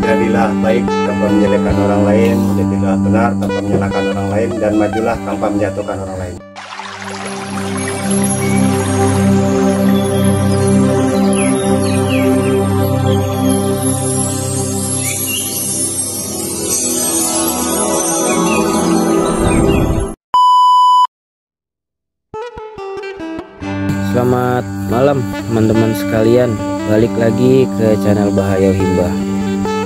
Jadilah baik tanpa menyalahkan orang lain, jadilah benar tanpa menyalahkan orang lain, dan majulah tanpa menjatuhkan orang lain. Selamat malam teman-teman sekalian, balik lagi ke channel Bahayau Himbah.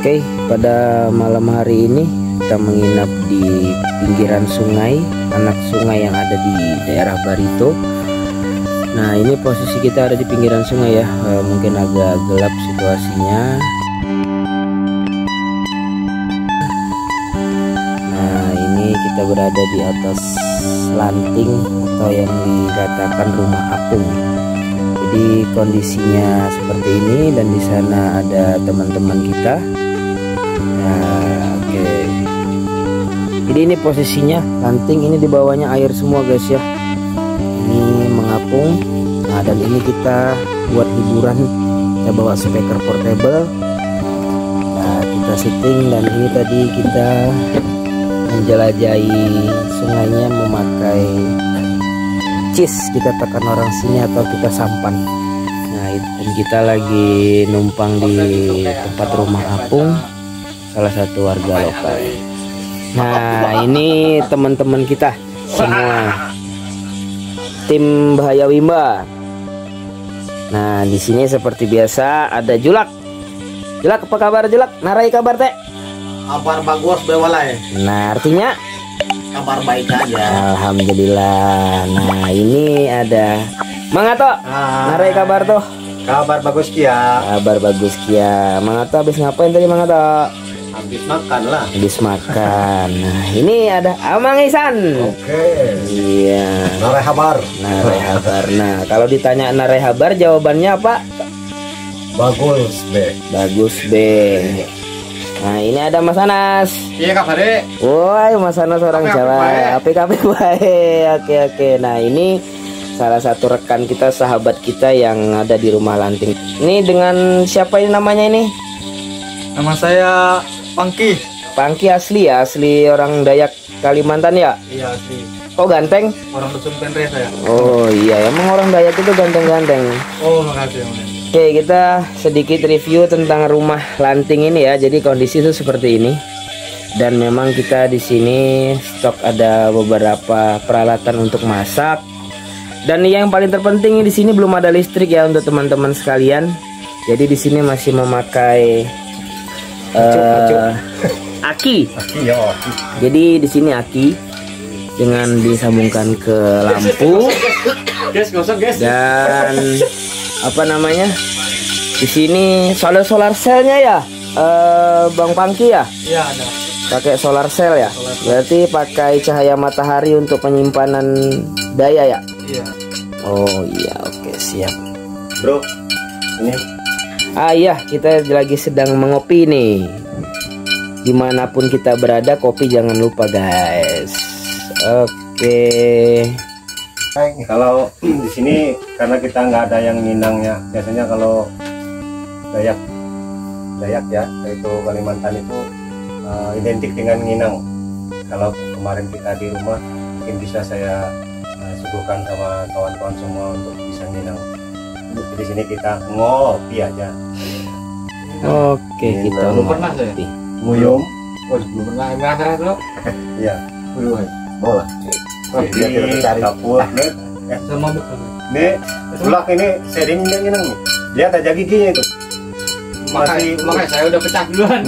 Oke, pada malam hari ini kita menginap di pinggiran sungai, anak sungai yang ada di daerah Barito. Nah, ini posisi kita ada di pinggiran sungai ya, mungkin agak gelap situasinya. Nah, ini kita berada di atas lanting atau yang dikatakan rumah apung. Jadi kondisinya seperti ini, dan di sana ada teman-teman kita. Nah, oke. Jadi ini posisinya lanting, ini di bawahnya air semua guys ya. Ini mengapung. Nah, dan ini kita buat hiburan, kita bawa speaker portable. Nah, kita syuting, dan ini tadi kita menjelajahi sungainya memakai cis, kita tekan orang sini atau kita sampan. Nah, dan kita lagi numpang di tempat rumah apung salah satu warga lokal. Nah, ini teman-teman kita semua, tim Bahayau Himbah. Nah, di sini seperti biasa ada Julak. Julak, apa kabar Julak? Narai kabar teh? Kabar bagus bewalai. Nah, artinya kabar baik aja. Alhamdulillah. Nah, ini ada Mang Ato. Narai kabar tuh? Kabar bagus Kia. Kabar bagus Kia. Mang Ato habis ngapain tadi Mang Ato? Habis makan lah. Habis makan. Nah, ini ada Amang Isan. Oke. Iya. Narai kabar. Narai kabar. Nah, kalau ditanya Narai kabar jawabannya apa? Bagus be. Bagus be. Nah, ini ada Mas Anas. Iya kabar deh. Woi, Mas Anas orang Jawa. Apik-apik baik. Oke. Nah, ini salah satu rekan kita, sahabat kita yang ada di rumah lanting. Ini dengan siapa ini namanya ini? Nama saya Pangki. Pangki asli ya, asli orang Dayak Kalimantan ya? Iya asli. Oh, ganteng? Orang dusun Penre saya. Oh iya, emang orang Dayak itu ganteng-ganteng. Oh makasih. Oke, kita sedikit review tentang rumah lanting ini ya. Jadi kondisi itu seperti ini. Dan memang kita di sini stok ada beberapa peralatan untuk masak. Dan yang paling terpenting di sini belum ada listrik ya untuk teman-teman sekalian. Jadi di sini masih memakai aki. Jadi di sini aki dengan disambungkan ke lampu. Dan apa namanya, di sini solar cellnya ya, Bang Pangki ya? Iya ada. Pakai solar cell ya? Berarti pakai cahaya matahari untuk penyimpanan daya ya? Iya. Oh iya, oke siap. Bro, ini. Ah iya, kita lagi sedang mengopi nih. Dimanapun kita berada, kopi jangan lupa guys. Oke. Kalau di sini karena kita nggak ada yang minangnya, biasanya kalau Dayak ya, yaitu Kalimantan itu identik dengan nginang. Kalau kemarin kita di rumah, mungkin bisa saya suguhkan sama kawan-kawan semua untuk bisa nginang. Di sini kita ngopi aja. Oke, kita belum pernah saya. Nguyum. Oh belum pernah. Emang dulu? Iya. Belum. Boleh. Dia kita cari dapur nih. Sama bukan. Nih, Julak ini seringnya nginang nih. Lihat aja giginya itu. Makanya saya udah pecah duluan.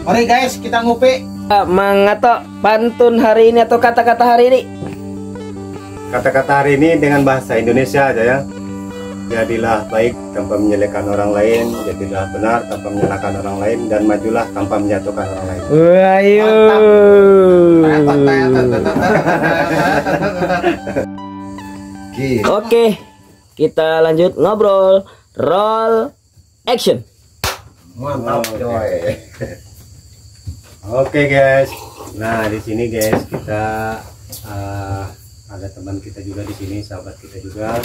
Mari guys, kita ngopi. Mang Ato, pantun hari ini atau kata-kata hari ini? Kata-kata hari ini dengan bahasa Indonesia aja ya. Jadilah baik tanpa menyalahkan orang lain, jadilah benar tanpa menyalahkan orang lain, dan majulah tanpa menjatuhkan orang lain. Ayo. Oke, kita lanjut ngobrol. Roll action. Mantap coy. Oke guys. Nah, di sini guys kita ada teman kita juga di sini, sahabat kita juga.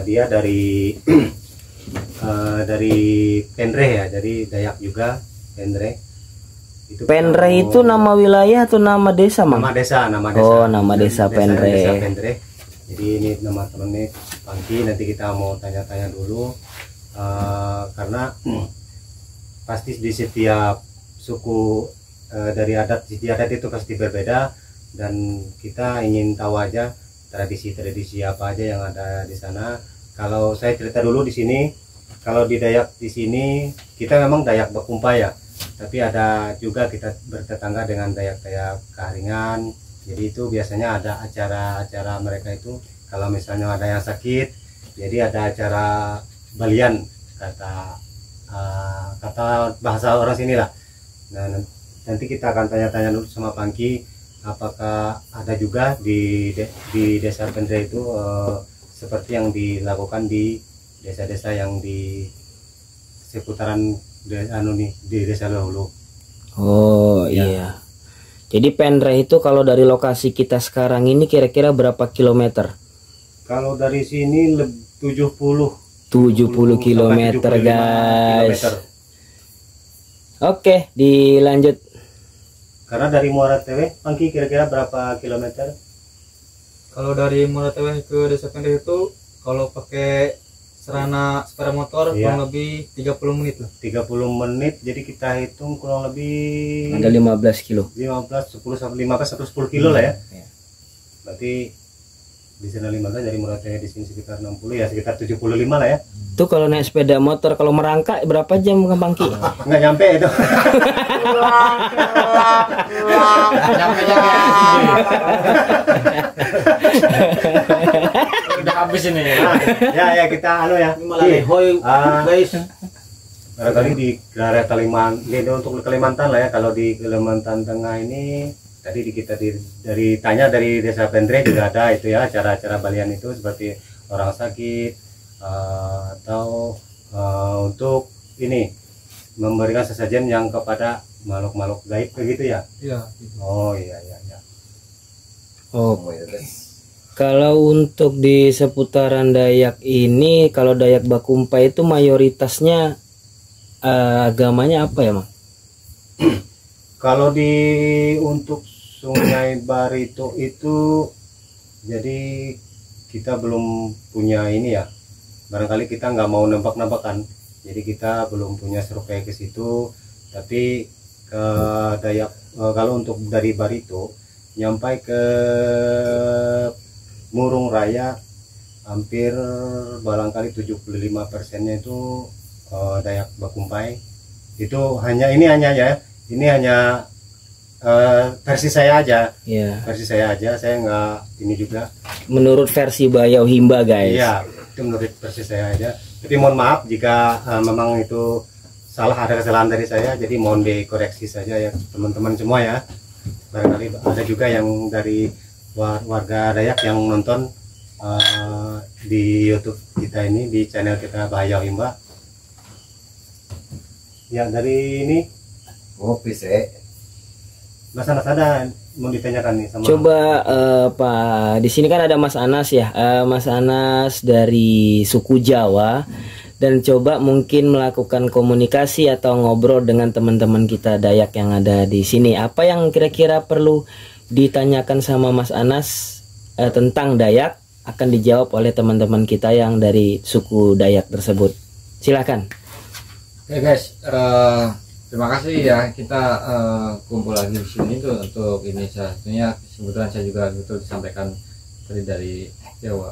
Dia dari dari Pendre ya, dari Dayak juga, Pendre. Pendre itu nama wilayah atau nama desa, Mang? Nama desa. Oh, nama desa Pendre. Desa Pendre. Jadi ini nama temennya Pangki. Nanti kita mau tanya-tanya dulu, karena pasti di setiap suku dari adat itu pasti berbeda, dan kita ingin tahu aja tradisi-tradisi apa aja yang ada di sana. Kalau saya cerita dulu di sini, kalau di Dayak di sini kita memang Dayak Bakumpai ya, tapi ada juga kita bertetangga dengan Dayak-Dayak Kaharingan. Jadi itu biasanya ada acara-acara mereka itu, kalau misalnya ada yang sakit, jadi ada acara balian, kata bahasa orang sini lah. Nah, nanti kita akan tanya-tanya dulu sama Pangki, apakah ada juga di desa Pendre itu seperti yang dilakukan di desa-desa yang di seputaran di desa Hulu. Oh ya. Iya. Jadi Pendre itu kalau dari lokasi kita sekarang ini kira-kira berapa kilometer? Kalau dari sini 70 kilometer, guys. Kilometer. Oke, dilanjut. Karena dari Muara Tewe, Pangki kira-kira berapa kilometer? Kalau dari Muara Tewe ke Desa Pendre itu kalau pakai sarana sepeda motor kurang lebih 30 menit lah. 30 menit, jadi kita hitung kurang lebih ada 15 kilo. 10 sampai 15 atau 10 kilo lah ya. Berarti di sana 15, dari Muara Tewe di sini sekitar 60 ya, sekitar 75 lah ya. Itu kalau naik sepeda motor, kalau merangkak berapa jam ke Pangki? Nggak nyampe itu. Udah habis ini. Ya kita ya. Guys. Barangkali di daerah Kalimantan, ini untuk Kalimantan lah ya. Kalau di Kalimantan Tengah ini tadi dari desa Pendre juga ada itu ya, acara-acara balian itu seperti orang sakit atau untuk ini memberikan sesajen yang kepada makhluk-makhluk gaib begitu ya. Iya. Oh iya. Oh. Kalau untuk di seputaran Dayak ini, kalau Dayak Bakumpai itu mayoritasnya agamanya apa ya, Mang? Kalau untuk Sungai Barito itu, jadi kita belum punya ini ya, barangkali kita nggak mau nampak-nampakan, jadi kita belum punya survei ke situ. Tapi ke Dayak, kalau untuk dari Barito nyampai ke Murung Raya, hampir barangkali 75%-nya itu Dayak Bakumpai. Itu hanya versi saya aja. Iya. Versi saya aja, saya nggak ini juga. Menurut versi Bayau Himba, guys. Iya, itu menurut versi saya aja. Tapi mohon maaf jika memang itu salah, ada kesalahan dari saya, jadi mohon dikoreksi saja ya teman-teman semua ya. Barangkali ada juga yang dari warga Dayak yang nonton di YouTube kita ini, di channel kita Bayau Himba. Ya, dari ini Mas Anas ada mau ditanyakan nih sama. Coba Pak, di sini kan ada Mas Anas ya, Mas Anas dari suku Jawa, dan coba mungkin melakukan komunikasi atau ngobrol dengan teman-teman kita Dayak yang ada di sini. Apa yang kira-kira perlu ditanyakan sama Mas Anas tentang Dayak akan dijawab oleh teman-teman kita yang dari suku Dayak tersebut. Silakan. Oke guys, terima kasih ya, kita kumpul lagi di sini tuh untuk ini. Satunya kebetulan saya juga betul disampaikan tadi dari Jawa,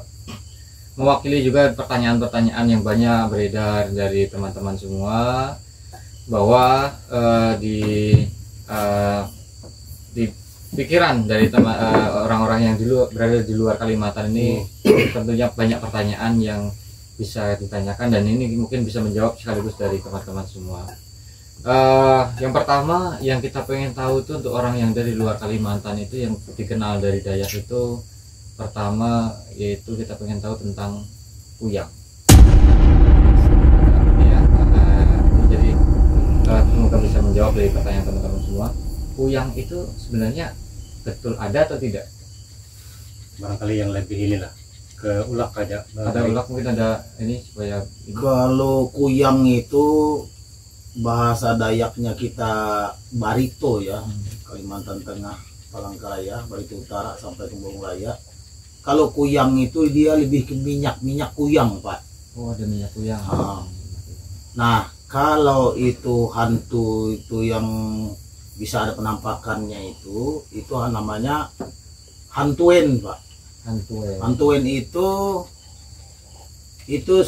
mewakili juga pertanyaan-pertanyaan yang banyak beredar dari teman-teman semua, bahwa di pikiran dari orang-orang yang berada di luar Kalimantan ini tentunya banyak pertanyaan yang bisa ditanyakan, dan ini mungkin bisa menjawab sekaligus dari teman-teman semua. Yang pertama yang kita pengen tahu itu untuk orang yang dari luar Kalimantan itu yang dikenal dari Dayak itu, pertama yaitu kita pengen tahu tentang Puyang ya. Jadi semoga bisa menjawab dari pertanyaan teman-teman semua. Puyang itu sebenarnya betul ada atau tidak? barangkali yang lebih inilah ke ulak aja. Ada ulak mungkin ada ini supaya ini. Kalau kuyang itu bahasa Dayaknya kita Barito ya, Kalimantan Tengah, Palangkaraya, Barito Utara sampai Temburung Raya. Kalau kuyang itu dia lebih ke minyak kuyang, Pak. Oh, ada minyak kuyang. Nah, kalau itu hantu itu yang bisa ada penampakannya itu namanya hantuen, Pak. Hantuen itu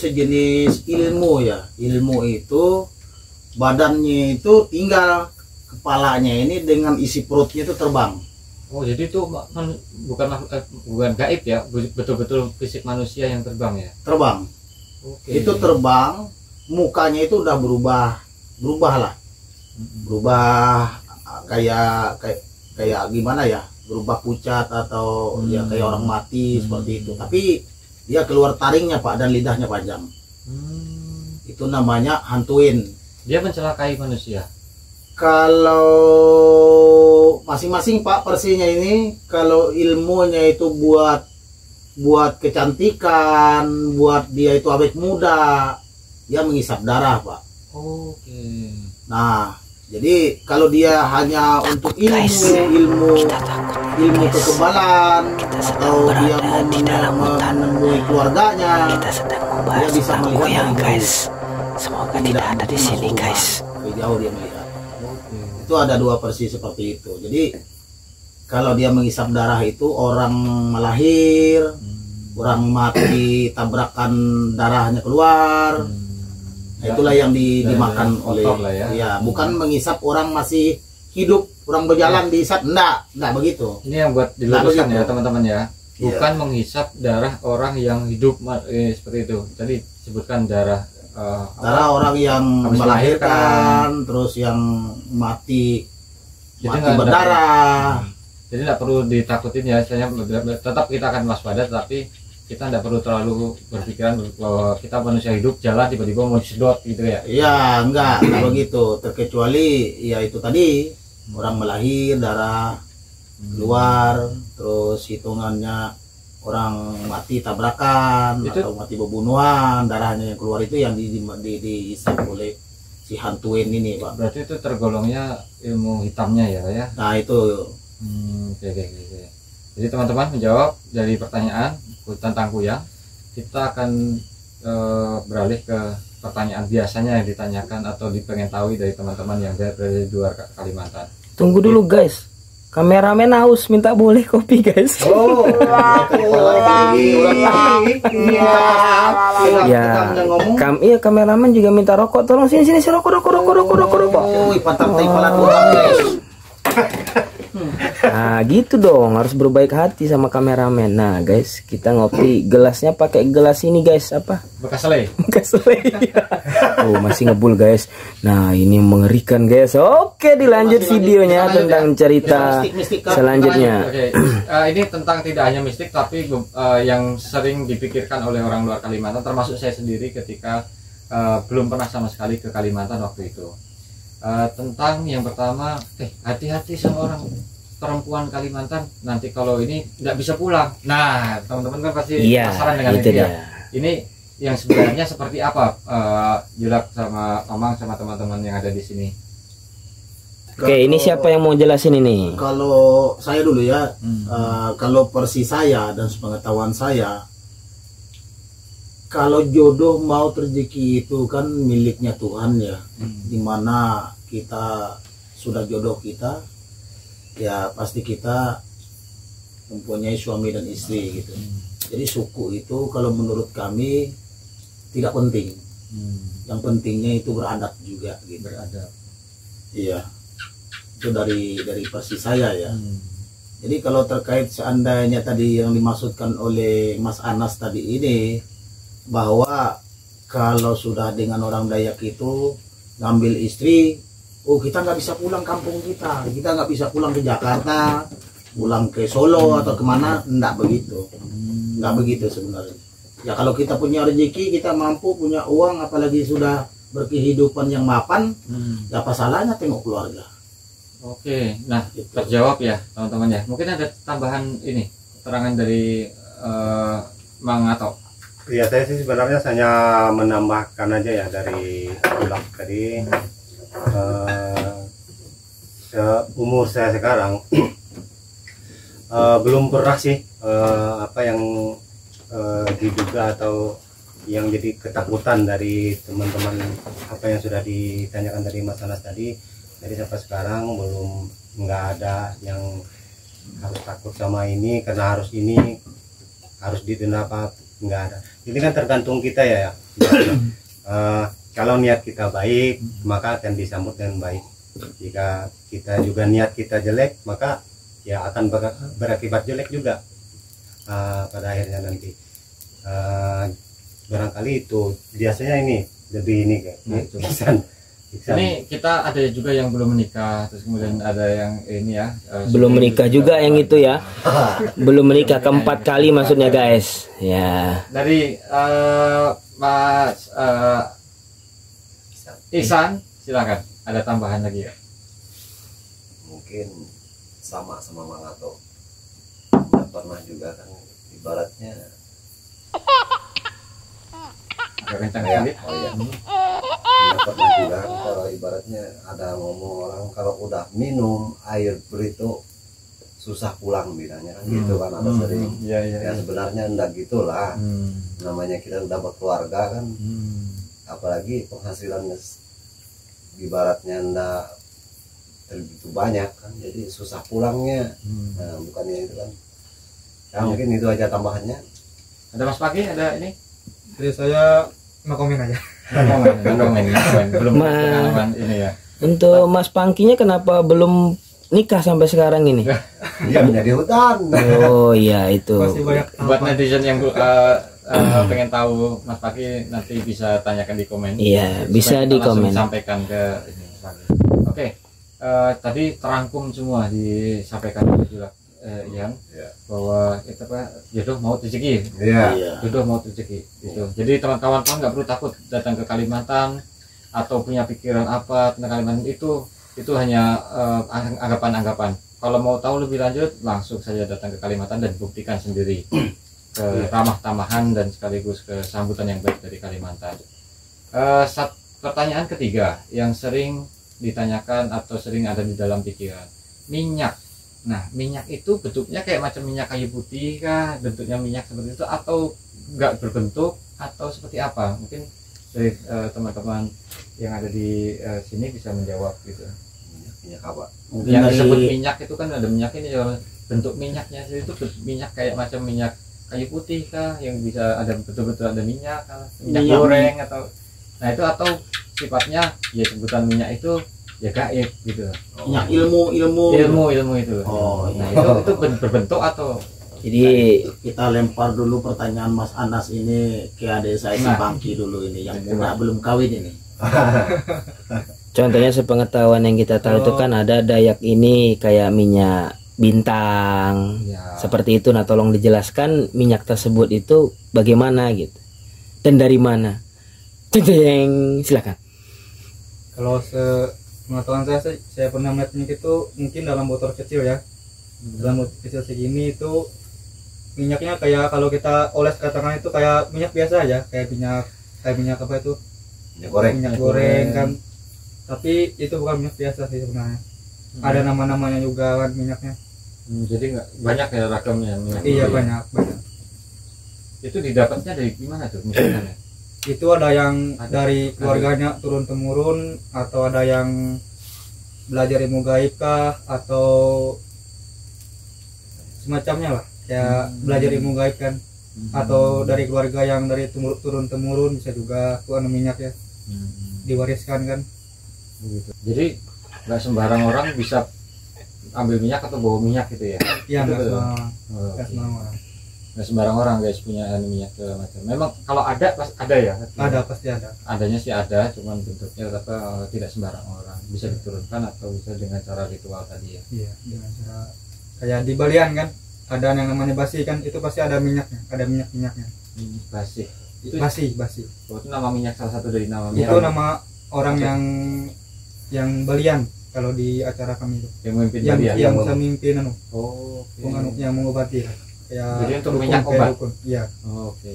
sejenis ilmu ya. Ilmu itu badannya itu tinggal kepalanya ini dengan isi perutnya itu terbang. Oh, jadi itu bukan gaib ya, betul-betul fisik manusia yang terbang ya? Terbang. Oke. Itu terbang, mukanya itu udah berubah lah. Berubah kayak gimana ya? Berubah pucat atau ya kayak orang mati seperti itu. Tapi dia keluar taringnya, Pak, dan lidahnya panjang. Itu namanya hantuin. Dia mencelakai manusia. Kalau masing-masing, Pak, versinya ini, kalau ilmunya itu buat kecantikan, buat dia itu awet muda, dia mengisap darah, Pak. Oke. Nah, jadi kalau dia hanya untuk ilmu kekebalan atau dia mau menemui keluarganya, dia bisa melihat guys. Semoga tidak ada di sini, guys. Jauh dia melihat. Itu ada dua versi seperti itu. Jadi kalau dia mengisap darah itu orang melahir, orang mati tabrakan darahnya keluar. Itulah yang dimakan oleh ya, bukan mengisap orang masih hidup, orang berjalan diisap, enggak begitu. Ini yang buat diluruskan ya teman-teman ya. Bukan menghisap darah orang yang hidup seperti itu. Tadi sebutkan darah orang yang melahirkan, terus yang mati berdarah. Jadi tidak perlu ditakutin ya, tetap kita akan waspada, tapi kita tidak perlu terlalu berpikiran bahwa kita manusia hidup jalan tiba-tiba mau sedot gitu ya. Iya, enggak begitu. Terkecuali ya itu tadi orang melahir darah keluar, terus hitungannya orang mati tabrakan atau mati pembunuhan, darahnya yang keluar itu yang diisap oleh si hantuin ini, Pak. Berarti itu tergolongnya ilmu hitamnya ya, Pak ya? Nah itu. Oke. Jadi teman-teman menjawab dari pertanyaan tentang kuyang, kita akan beralih ke pertanyaan biasanya yang ditanyakan atau dipengen tahu dari teman-teman yang dari luar Kalimantan. Tunggu dulu guys, kameramen haus minta boleh kopi guys. Oh, ya, iya kameramen juga minta rokok, tolong sini rokok. Oh, pantang taipalan orang guys. Nah gitu dong, harus berbaik hati sama kameramen. Nah guys, kita ngopi, gelasnya pakai gelas ini guys, apa? Bekas selai. Oh masih ngebul guys. Nah ini mengerikan guys. Oke, dilanjut videonya tentang cerita selanjutnya. Oke. Ini tentang tidak hanya mistik tapi yang sering dipikirkan oleh orang luar Kalimantan, termasuk saya sendiri ketika belum pernah sama sekali ke Kalimantan waktu itu. Tentang yang pertama, hati-hati sama orang perempuan Kalimantan, nanti kalau ini nggak bisa pulang. Nah teman-teman kan pasti penasaran dengan itu ya. Ini yang sebenarnya seperti apa, Julak sama Mamang sama teman-teman yang ada di sini? Oke, ini siapa yang mau jelasin ini? Kalau saya dulu ya, kalau versi saya dan sepengetahuan saya, kalau jodoh mau rezeki itu kan miliknya Tuhan ya, dimana kita sudah jodoh kita, ya pasti kita mempunyai suami dan istri gitu. Jadi suku itu kalau menurut kami tidak penting. Yang pentingnya itu beradab juga gitu. Beradab. Iya. Itu dari versi saya ya. Jadi kalau terkait seandainya tadi yang dimaksudkan oleh Mas Anas tadi ini, bahwa kalau sudah dengan orang Dayak itu ngambil istri, kita nggak bisa pulang kampung kita nggak bisa pulang ke Jakarta, pulang ke Solo atau kemana, nggak begitu sebenarnya. Ya kalau kita punya rezeki, kita mampu punya uang, apalagi sudah berkehidupan yang mapan, ya apa salahnya tengok keluarga. Oke, nah terjawab ya teman-teman ya. Mungkin ada tambahan ini keterangan dari Mang Ato? Ya saya sih sebenarnya hanya menambahkan aja ya dari ulak tadi. Umur saya sekarang belum pernah sih apa yang diduga atau yang jadi ketakutan dari teman-teman apa yang sudah ditanyakan dari Mas Anas tadi. Jadi sampai sekarang belum, nggak ada yang harus takut sama ini karena harus ini harus didenda apa, nggak ada. Ini kan tergantung kita ya. Kalau niat kita baik maka akan disambut dengan baik. Jika kita juga niat kita jelek maka ya akan berakibat jelek juga pada akhirnya nanti. Barangkali itu biasanya ini lebih ini kayak ini kita ada juga yang belum menikah, terus kemudian ada yang ini ya belum menikah juga yang itu ya. Belum menikah keempat kali maksudnya guys ya. Dari Mas Ihsan, silakan, ada tambahan lagi ya? Mungkin sama Mang Ato, nggak pernah juga kan ibaratnya Agak kencang ya, sedikit. nggak pernah juga kan, kalau ibaratnya ada ngomong orang kalau udah minum air berito susah pulang bilangnya kan gitu kan, ada sering ya sebenarnya enggak gitulah. Namanya kita udah berkeluarga kan, apalagi penghasilannya ibaratnya enggak begitu banyak kan, jadi susah pulangnya. Nah bukannya itu kan ya, mungkin itu aja tambahannya. Ada Mas Pagi, ada ini? Jadi saya nggak komen aja. Belum pengalaman ini ya. Untuk Mas Pangkinya kenapa belum nikah sampai sekarang ini? Dia menjadi hutan. Oh iya itu. Masih banyak Buat netizen yang pengen tahu Mas Pagi, nanti bisa tanyakan di komen. Iya, bisa Supaya di kita langsung komen. sampaikan ke ini, Mas Pagi. Oke, tadi terangkum semua disampaikan oleh juga Ian, bahwa kita jodoh mau rezeki. Iya. Jodoh mau rezeki itu. Jadi teman-teman nggak perlu takut datang ke Kalimantan atau punya pikiran apa tentang Kalimantan, itu hanya anggapan-anggapan. Kalau mau tahu lebih lanjut, langsung saja datang ke Kalimantan dan buktikan sendiri ke ramah-tamahan dan sekaligus ke sambutan yang baik dari Kalimantan. Pertanyaan ketiga yang sering ditanyakan atau sering ada di dalam pikiran, minyak. Nah, minyak itu bentuknya kayak macam minyak kayu putih kah? Bentuknya minyak seperti itu atau enggak berbentuk atau seperti apa? Mungkin dari teman-teman yang ada di sini bisa menjawab gitu. Minyak apa? Mungkin Yang dari disebut minyak itu kan ada minyak ini ya, bentuk minyaknya itu minyak kayak macam minyak kayu putih kah? Yang bisa ada betul-betul ada minyak kah? Minyak goreng atau nah itu, atau sifatnya ya sebutan minyak itu ya gaib gitu. minyak ilmu itu. Oh, Nah iya. itu berbentuk atau Jadi Kita lempar dulu pertanyaan Mas Anas ini ke adik saya si Nah. Bangki dulu ini yang muda belum kawin ini. contohnya sepengetahuan yang kita tahu itu kan ada Dayak ini kayak minyak bintang ya, seperti itu. Nah tolong dijelaskan minyak tersebut itu bagaimana gitu dan dari mana. Ceng, silakan. Kalau pengetahuan saya pernah melihat minyak itu mungkin dalam botol kecil ya. Dalam botol kecil segini itu minyaknya kayak kalau kita oles ke tangan itu kayak minyak biasa aja, kayak minyak apa itu? Minyak goreng. Minyak goreng kan. Tapi itu bukan minyak biasa sih sebenarnya. Ada nama-namanya juga kan minyaknya. jadi nggak banyak ya ragamnya minyak. Iya goreng. banyak. Itu didapatnya dari gimana tuh misalnya? Itu ada yang dari keluarganya turun temurun, atau ada yang belajar ilmu gaib kah, atau semacamnya lah, kayak belajar ilmu gaib kan, atau dari keluarga yang dari turun temurun bisa juga tuh minyak ya diwariskan kan. Begitu. Jadi nggak sembarang orang bisa ambil minyak atau bawa minyak gitu ya? Iya, nggak Betul. semua Oh, nggak oke. semua orang. Nggak sembarang orang guys punya minyak segala macam. Memang kalau ada pas ada ya. Ada, pasti ada. Adanya sih ada, cuman bentuknya tidak sembarang orang bisa diturunkan atau bisa dengan cara ritual tadi ya. Iya, dengan cara kayak di Balian kan ada yang namanya basi kan, itu pasti ada minyaknya, ada minyaknya. Basi. Itu Basi. itu nama minyak, salah satu dari nama Itu minyak nama orang yang Balian kalau di acara kami itu. yang memimpin Yang tadi ya. yang bisa mimpin anu, Oh, oke. yang mengobati. kayak Jadi untuk dukun, minyak kayak obat? dukun. Iya. Oke.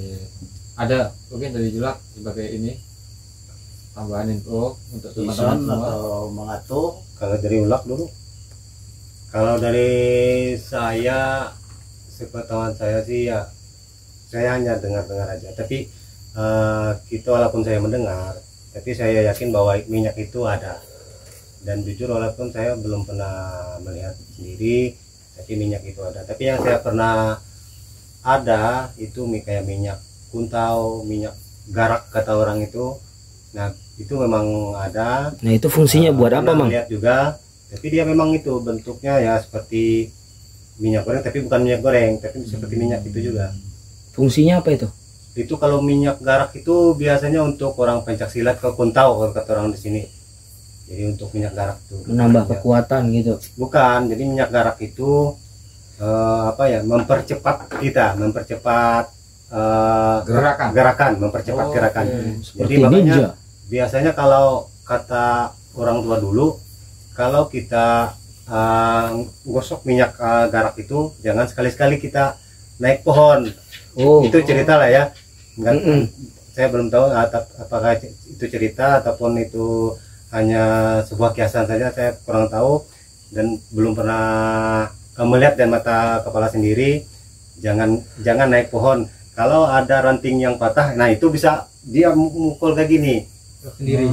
Ada mungkin dari Julak sebagai ini tambahan info untuk teman-teman Ison semua. atau Mengato. Kalau dari ulak dulu, kalau dari saya, sepengetahuan saya sih ya, saya hanya dengar-dengar aja. Tapi kita walaupun saya mendengar, tapi saya yakin bahwa minyak itu ada. Dan jujur walaupun saya belum pernah melihat sendiri, tapi minyak itu ada. Tapi yang saya pernah ada itu kayak minyak kuntau, minyak garak kata orang itu. Nah itu memang ada. Nah itu fungsinya buat apa, Mang? Lihat juga, tapi dia memang itu bentuknya ya seperti minyak goreng, tapi bukan minyak goreng, tapi seperti minyak itu juga. Fungsinya apa itu? Itu kalau minyak garak itu biasanya untuk orang pencak silat ke kuntau kalau kata orang di sini. Jadi untuk minyak garak itu Menambah kekuatan gitu. bukan. Jadi minyak garak itu apa ya, mempercepat kita, mempercepat gerakan, mempercepat gerakan. Seperti Jadi makanya ninja. biasanya kalau kata orang tua dulu, kalau kita gosok minyak garak itu jangan sekali-sekali kita naik pohon. Oh. Itu cerita lah ya. Enggak, saya belum tahu apakah itu cerita ataupun itu hanya sebuah kiasan saja, saya kurang tahu dan belum pernah melihat dan mata kepala sendiri. Jangan naik pohon. Kalau ada ranting yang patah, nah itu bisa dia mukul kayak gini. Sendiri.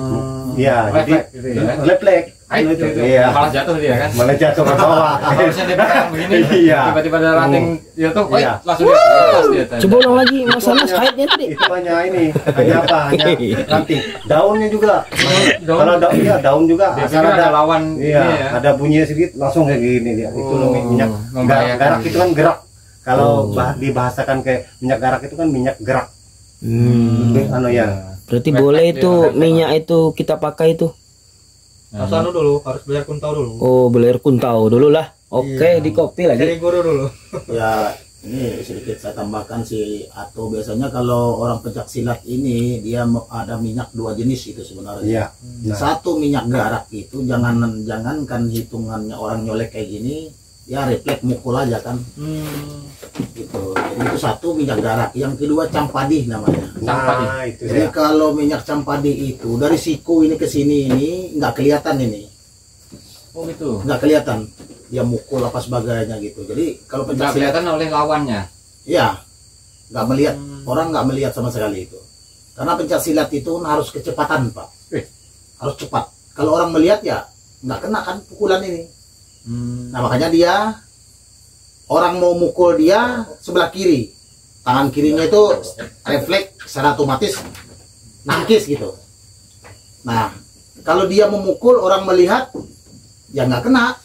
Iya, jadi Leplek gitu ya. leplek. Ait Itu, gitu. iya. Malah jatuh dia kan. Malah jatuh ke bawah. Harusnya dia pegang begini. Iya. Tiba-tiba ada ranting jatuh, Iya. langsung dia lepas dia. Coba ulang lagi masalah haidnya tadi. Itu hanya ini, hanya apa? Hanya ranting. Daunnya juga. Kalau daun ya daun juga. Asal Biasanya ada lawan iya, ini ya. ada bunyinya sedikit langsung kayak gini dia. Itu Oh, minyak membahayakan garak gitu. itu kan gerak. Kalau Oh. dibahasakan kayak minyak garak itu kan minyak gerak. Anu ya. Berarti boleh itu minyak itu kita pakai itu. Harus anu dulu, harus belajar kuntau dulu. Oh, beler kuntau dulu lah. Oke, di kopi lagi. Cari guru dulu. Ya ini sedikit saya tambahkan sih, atau biasanya kalau orang pencak silat ini dia ada minyak dua jenis itu sebenarnya. Iya. Nah, Satu minyak garak itu jangankan hitungannya orang nyolek kayak gini, ya refleks mukul aja kan. Gitu. Jadi itu satu minyak garak. Yang kedua campadih namanya. nah itu Jadi ya. kalau minyak campadih itu dari siku ini ke sini ini nggak kelihatan ini, Oh gitu. nggak kelihatan dia mukul apa sebagainya gitu. Jadi kalau Nggak pencak silat, kelihatan oleh lawannya. ya nggak melihat, orang nggak melihat sama sekali itu. Karena pencak silat itu harus kecepatan Pak, harus cepat. Kalau orang melihat ya nggak kena kan pukulan ini. Nah makanya dia orang mau mukul dia sebelah kiri, tangan kirinya itu refleks secara otomatis nangkis gitu. Nah kalau dia memukul orang melihat ya nggak kena,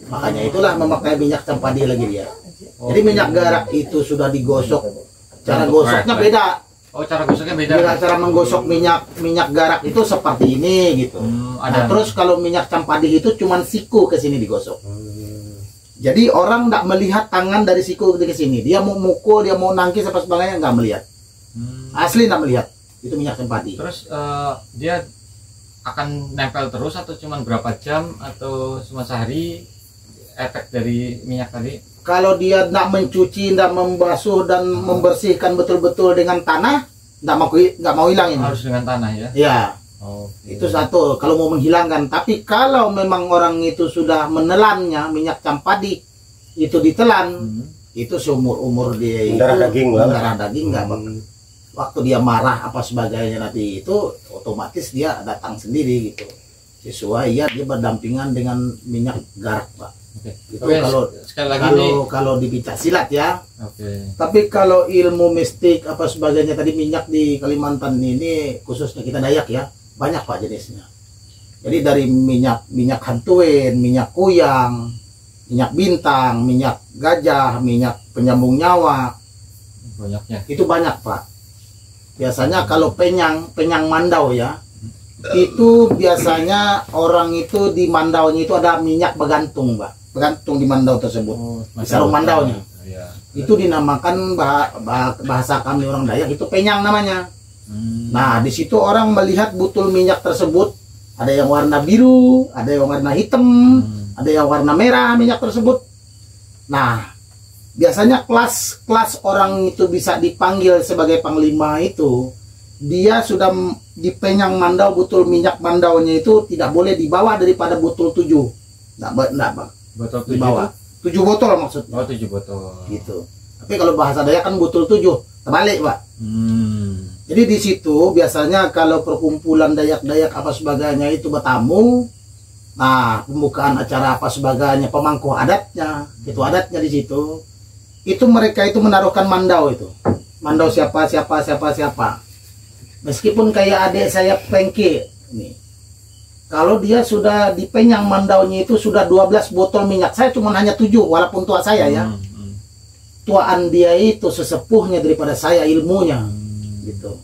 makanya itulah memakai minyak campadih lagi dia. Jadi minyak garak itu sudah digosok, cara gosoknya beda. Oh, cara gosoknya beda. Cara menggosok minyak garak itu seperti ini gitu. Ada. Nah, terus kalau minyak campadih itu cuman siku ke sini digosok. Jadi orang nggak melihat tangan dari siku ke sini. Dia mau mukul, dia mau nangkis apa sebagainya nggak melihat. Asli nggak melihat. Itu minyak campadih. Terus dia akan nempel terus atau cuman berapa jam atau cuma sehari efek dari minyak tadi? Kalau dia nggak mencuci, nggak membasuh dan membersihkan betul-betul dengan tanah, nggak mau hilang ini. Harus dengan tanah ya? Ya. Oh, Itu satu kalau mau menghilangkan. Tapi kalau memang orang itu sudah menelannya minyak campadih itu ditelan, itu seumur dia itu Mendarah daging lah. mendarah daging nggak bakal. Waktu dia marah apa sebagainya nanti itu otomatis dia datang sendiri gitu. Sesuai ya dia berdampingan dengan minyak garak Pak. Oke. Itu Oke, kalau sekali lagi nih. kalau di pencak silat ya. Oke. Tapi kalau ilmu mistik apa sebagainya tadi minyak di Kalimantan ini khususnya kita Dayak ya banyak Pak jenisnya. Jadi dari minyak hantuin, minyak kuyang, minyak bintang, minyak gajah, minyak penyambung nyawa, Banyaknya. itu banyak Pak. Biasanya kalau penyang mandau ya, itu biasanya orang itu di mandaunya itu ada minyak bergantung Pak, bergantung di mandau tersebut. Di sarung mandaunya. Iya. Itu dinamakan bahasa kami orang Dayak itu penyang namanya. Nah di situ orang melihat butul minyak tersebut ada yang warna biru, ada yang warna hitam, ada yang warna merah minyak tersebut. Nah biasanya kelas orang itu bisa dipanggil sebagai panglima itu, dia sudah dipenyang mandau, botol minyak mandaunya itu tidak boleh dibawa daripada botol 7. Botol 7 dibawa 7 botol maksudnya. Oh, 7 botol Gitu. Tapi kalau bahasa Dayak kan botol 7, terbalik Pak. Jadi di situ biasanya kalau perkumpulan Dayak-Dayak apa sebagainya itu bertamu, nah pembukaan acara apa sebagainya, pemangku adatnya, itu adatnya di situ. Itu mereka itu menaruhkan mandau itu. Mandau siapa. Meskipun kayak adik saya Pengki nih. Kalau dia sudah dipenyang mandaunya itu sudah 12 botol minyak. Saya cuma hanya 7 walaupun tua saya ya. Tuaan dia itu sesepuhnya daripada saya ilmunya. Gitu.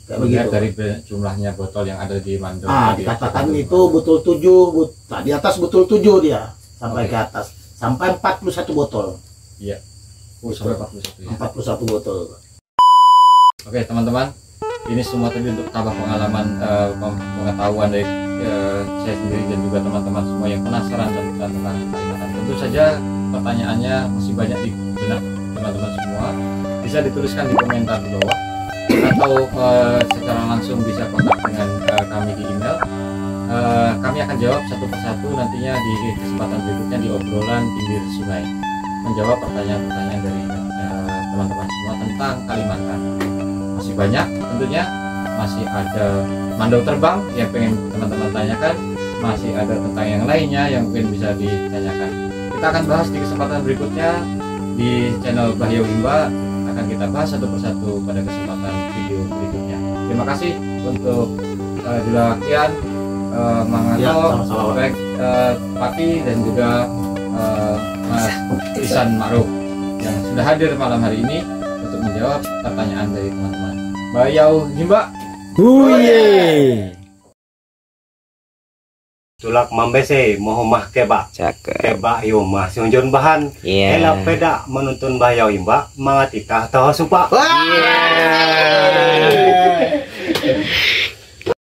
Kayak begitu. Dari jumlahnya botol yang ada di mandau. Dikatakan itu botol 7, di atas botol 7 dia sampai ke atas. Sampai 41 botol. Iya. Sampai 41 ya. 41 botol. Oke, teman-teman. Ini semua tadi untuk tambah pengalaman pengetahuan dari saya sendiri dan juga teman-teman semua yang penasaran tentang Kalimantan. Tentu saja pertanyaannya masih banyak di benak teman-teman semua. Bisa dituliskan di komentar di bawah atau secara langsung bisa kontak dengan kami di email. Kami akan jawab satu persatu nantinya di kesempatan berikutnya di obrolan pinggir sungai, menjawab pertanyaan-pertanyaan dari teman-teman semua tentang Kalimantan. Masih banyak tentunya, masih ada mandau terbang yang pengen teman-teman tanyakan, masih ada tentang yang lainnya yang mungkin bisa ditanyakan. Kita akan bahas di kesempatan berikutnya di channel Bahyau Himba, akan kita bahas satu persatu pada kesempatan video berikutnya. Terima kasih untuk Julakian, Mangato, Pati dan juga Mas Isan Ma'ruf yang sudah hadir malam hari ini untuk menjawab pertanyaan dari teman-teman Bahyau Himba. Huye. Tulak mambese mohomah keba. Keba yo mah sunjun bahan. Ela peda menuntun Bahyau Himba mangatika tahu supa.